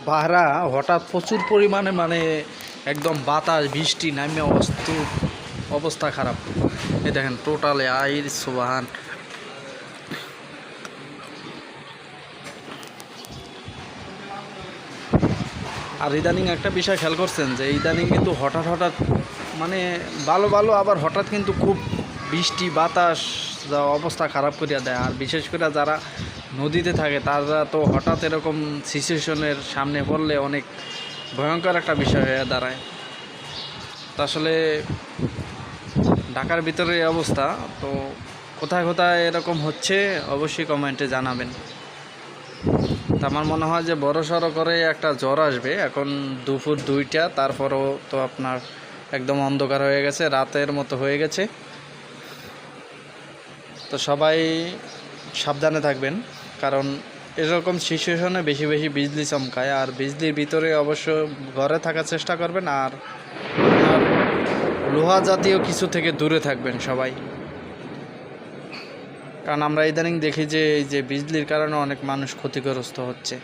পাহারা হঠাৎ প্রচুর পরিমাণে মানে একদম বাতাস বৃষ্টি নামে অবস্থা খারাপ। এই দেখেন টোটালে আইর সুবাহান। আর ইদানিং একটা বিষয় খেয়াল করছেন যে ইদানিং কিন্তু হঠাৎ হঠাৎ মানে ভালো ভালো আবার হঠাৎ কিন্তু খুব বৃষ্টি বাতাস যা অবস্থা খারাপ করিয়া দেয়। আর বিশেষ করে যারা নদীতে থাকে তারা তো হঠাৎ এরকম সিচুয়েশনের সামনে পড়লে অনেক ভয়ঙ্কর একটা বিষয় হয়ে দাঁড়ায়। তা আসলে ঢাকার ভিতরে এই অবস্থা, তো কোথায় কোথায় এরকম হচ্ছে অবশ্যই কমেন্টে জানাবেন। তা আমার মনে হয় যে বড়সড় করে একটা জ্বর আসবে। এখন দুপুর 2টা, তারপরও তো আপনার একদম অন্ধকার হয়ে গেছে, রাতের মতো হয়ে গেছে। তো সবাই সাবধানে থাকবেন, কারণ এরকম সিচুয়েশনে বেশি বেশি বিজলি চমকায়। আর বিজলির ভিতরে অবশ্য ঘরে থাকার চেষ্টা করবেন, আর আপনার লোহা জাতীয় কিছু থেকে দূরে থাকবেন সবাই। কারণ আমরা ইদানিং দেখি যে এই যে বিজলির কারণে অনেক মানুষ ক্ষতিগ্রস্ত হচ্ছে।